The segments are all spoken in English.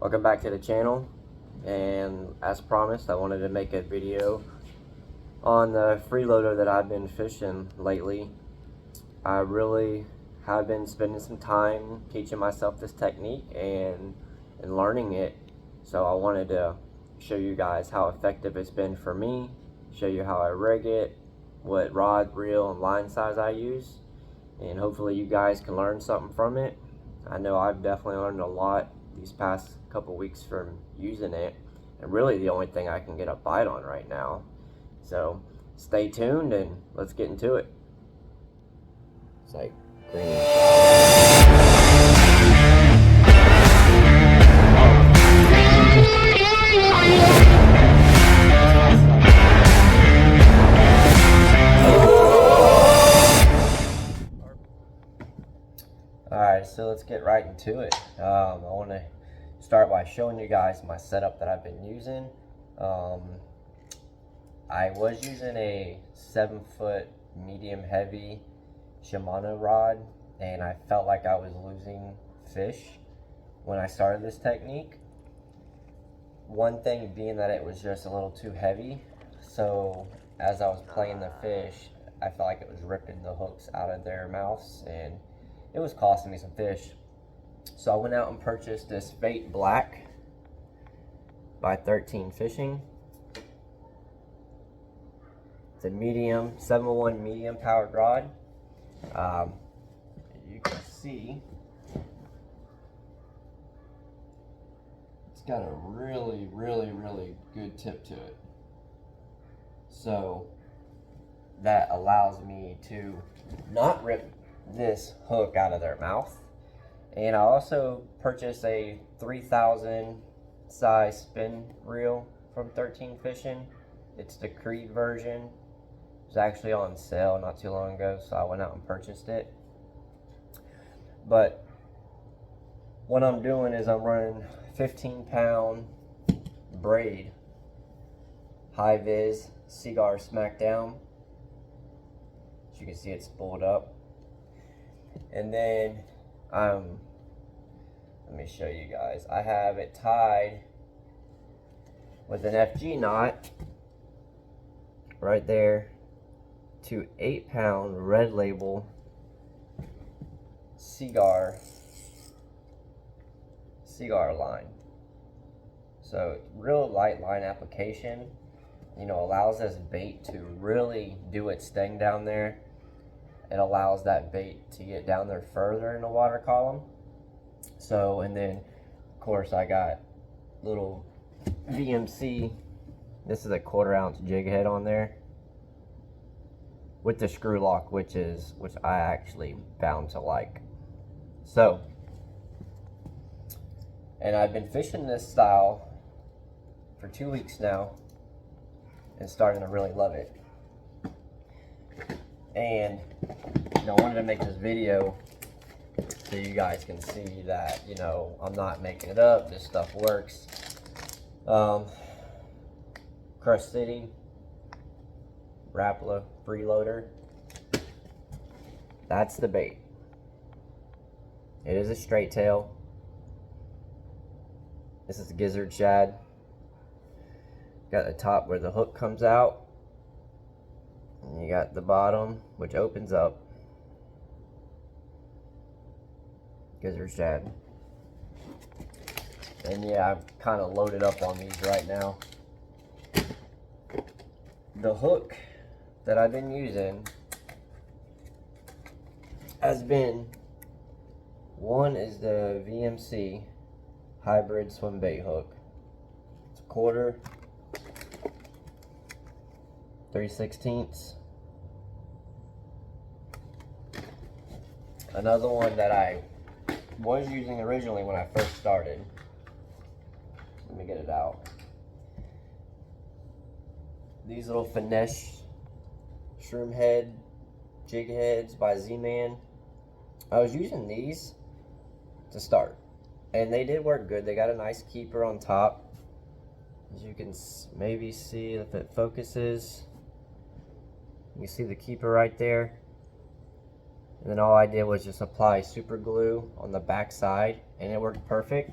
Welcome back to the channel, and as promised I wanted to make a video on the freeloader that I've been fishing lately. I really have been spending some time teaching myself this technique and learning it, so I wanted to show you guys how effective it's been for me, show you how I rig it, what rod, reel, and line size I use, and hopefully you guys can learn something from it. I know I've definitely learned a lot these past couple weeks from using it, and really the only thing I can get a bite on right now. So stay tuned and let's get into it. It's like green. Alright, so let's get right into it. I want to start by showing you guys my setup that I've been using. I was using a 7-foot medium heavy Shimano rod, and I felt like I was losing fish when I started this technique. One thing being that it was just a little too heavy, so as I was playing the fish, I felt like it was ripping the hooks out of their mouths, and it was costing me some fish. So I went out and purchased this Fate Black by 13 Fishing. It's a medium, 701 medium powered rod. You can see it's got a really good tip to it. So that allows me to not rip this hook out of their mouth. And I also purchased a 3000 size spin reel from 13 Fishing. It's the Creed version. It was actually on sale not too long ago, so I went out and purchased it. But what I'm doing is I'm running 15-pound braid high vis Cigar Smackdown. As you can see, it's spooled up. And then let me show you guys. I have it tied with an FG knot right there to 8-pound Red Label cigar line. So real light line application, you know, allows this bait to really do its thing down there. It allows that bait to get down there further in the water column. So, and then of course I got little VMC, this is a 1/4 ounce jig head on there with the screw lock, which I actually found to like. So, and I've been fishing this style for 2 weeks now and starting to really love it. And you know, I wanted to make this video so you guys can see that, you know, I'm not making it up. This stuff works. Crush City, Rapala, Freeloader. That's the bait. It is a straight tail. This is a gizzard shad. Got the top where the hook comes out. And you got the bottom, which opens up. Gizzard shad. And yeah, I'm kind of loaded up on these right now. The hook that I've been using has been, one is the VMC hybrid swim bait hook. It's a 1/4, 3/16. Another one that I was using originally when I first started. Let me get it out. These little finesse shroom head jig heads by Z-Man. I was using these to start, and they did work good. They got a nice keeper on top, as you can maybe see if it focuses. You see the keeper right there. And then all I did was just apply super glue on the back side, and it worked perfect.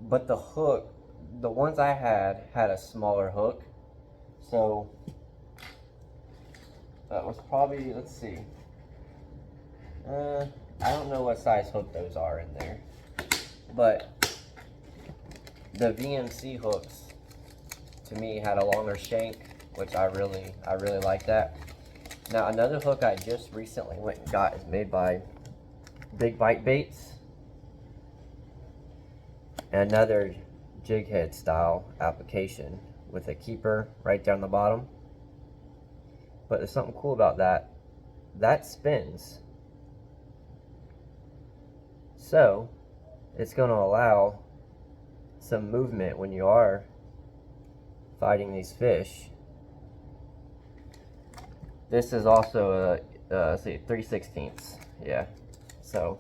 but the hook, the ones I had a smaller hook. So that was probably, let's see, I don't know what size hook those are in there, but the VMC hooks to me had a longer shank, which I really like that. Now another hook I just recently went and got is made by Big Bite Baits, and another jig head style application with a keeper right down the bottom. But there's something cool about that. That spins, so it's going to allow some movement when you are fighting these fish. This is also a let's see, 3/16. Yeah, so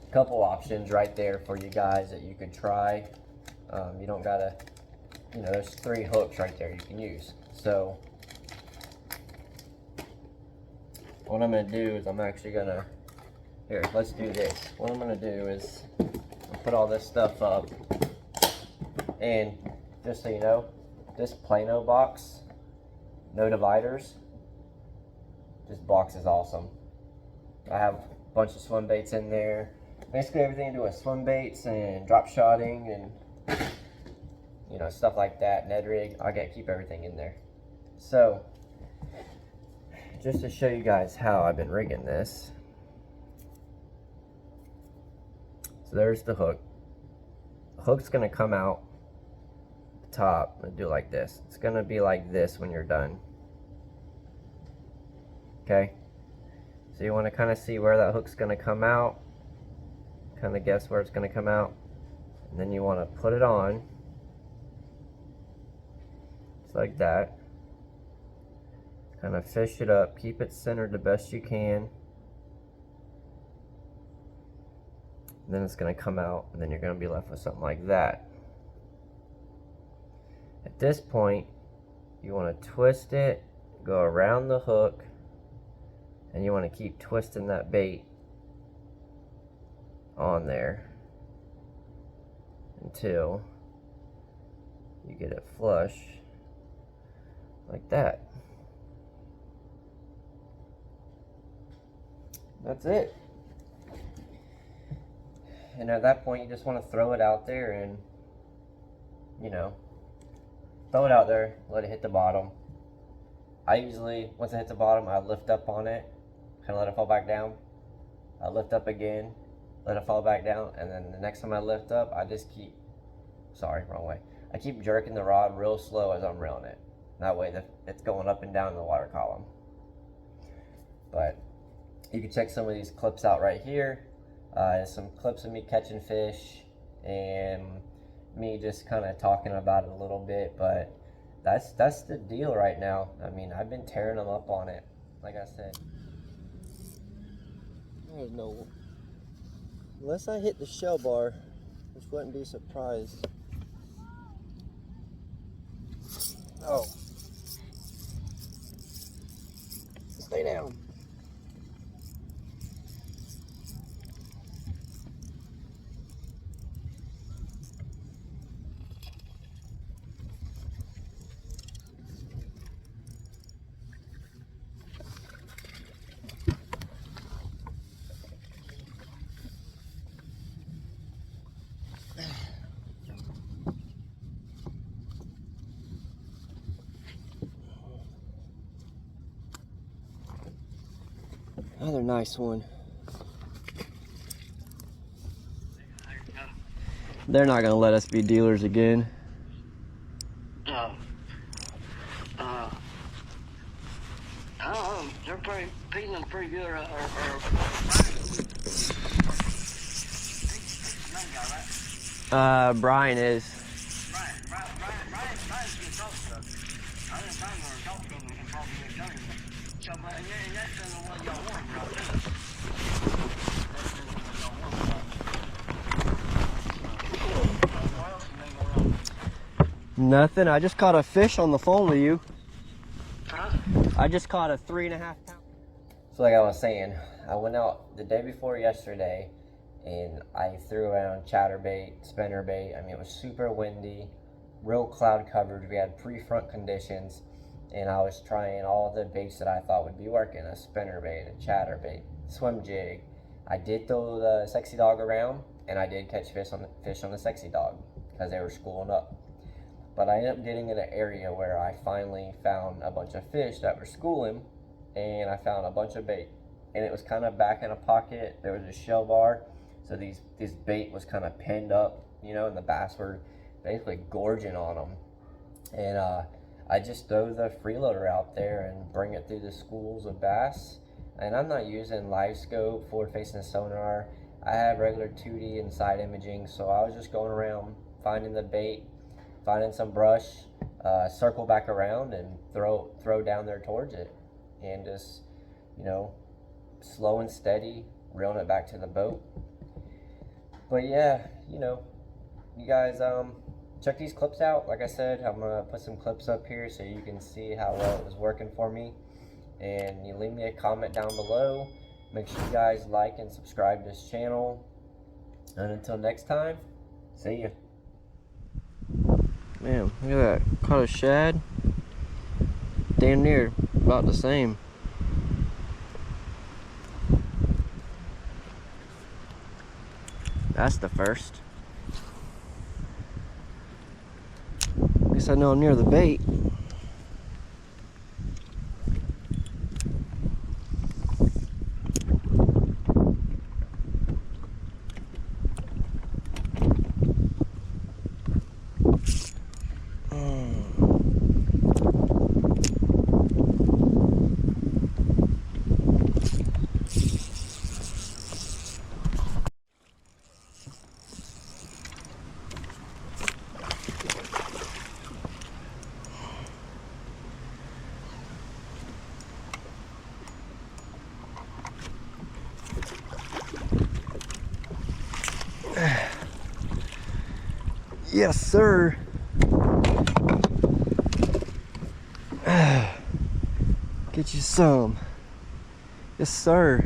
a couple options right there for you guys that you could try. You don't gotta, you know, there's 3 hooks right there you can use. So what I'm gonna do is I'm actually gonna, here, let's do this. What I'm gonna do is put all this stuff up, and just so you know, this Plano box, no dividers, this box is awesome. I have a bunch of swim baits in there, basically everything to do with swim baits and drop shotting and, you know, stuff like that, Ned rig. I gotta keep everything in there. So just to show you guys how I've been rigging this, so there's the hook. The hook's gonna come out the top and do like this. It's gonna be like this when you're done. Okay, so you want to kind of see where that hook's gonna come out, kind of guess where it's gonna come out, and then you want to put it on just like that. Kind of fish it up, keep it centered the best you can. And then it's going to come out, and then you're going to be left with something like that. At this point, you want to twist it, go around the hook, and you want to keep twisting that bait on there until you get it flush like that. That's it. And at that point, you just want to throw it out there and, you know, throw it out there, let it hit the bottom. I usually, once it hits the bottom, I lift up on it, kind of let it fall back down. I lift up again, let it fall back down, and then the next time I lift up, I just keep, sorry, wrong way. I keep jerking the rod real slow as I'm reeling it. That way it's going up and down the water column. But you can check some of these clips out right here. Some clips of me catching fish and me just kind of talking about it a little bit, but that's the deal right now. I mean, I've been tearing them up on it, like I said. There's no, unless I hit the shell bar, which wouldn't be surprised. Oh, stay down. Another nice one. They're not gonna let us be dealers again. They're feeling pretty good. Brian is. Brian's good talk to us. I didn't find her to talk to him and probably done him. So, and that's the one y'all want about too. That's the one y'all want about. Nothing. I just caught a fish on the phone with you. Huh? I just caught a 3.5 pound. So like I was saying, I went out the day before yesterday and I threw around chatterbait, spinnerbait. I mean, it was super windy, real cloud coverage. We had pre-front conditions, and I was trying all the baits that I thought would be working: a spinnerbait, a chatterbait, swim jig. I did throw the sexy dog around, and I did catch fish on the sexy dog because they were schooling up. But I ended up getting in an area where I finally found a bunch of fish that were schooling, and I found a bunch of bait. And it was kind of back in a pocket. There was a shell bar, so this bait was kind of pinned up, you know, and the bass were basically gorging on them. And I just throw the freeloader out there and bring it through the schools of bass. And I'm not using live scope, forward facing sonar. I have regular 2D and side imaging, so I was just going around finding the bait, finding some brush, circle back around and throw down there towards it, and just, you know, slow and steady, reeling it back to the boat. But yeah, you know, you guys check these clips out. Like I said, I'm gonna put some clips up here so you can see how well it was working for me, and you leave me a comment down below. Make sure you guys like and subscribe to this channel, and until next time, see ya. Man, look at that, caught a shad, damn near about the same. That's the first. Guess I know I'm near the bait. Yes, sir. Get you some. Yes, sir.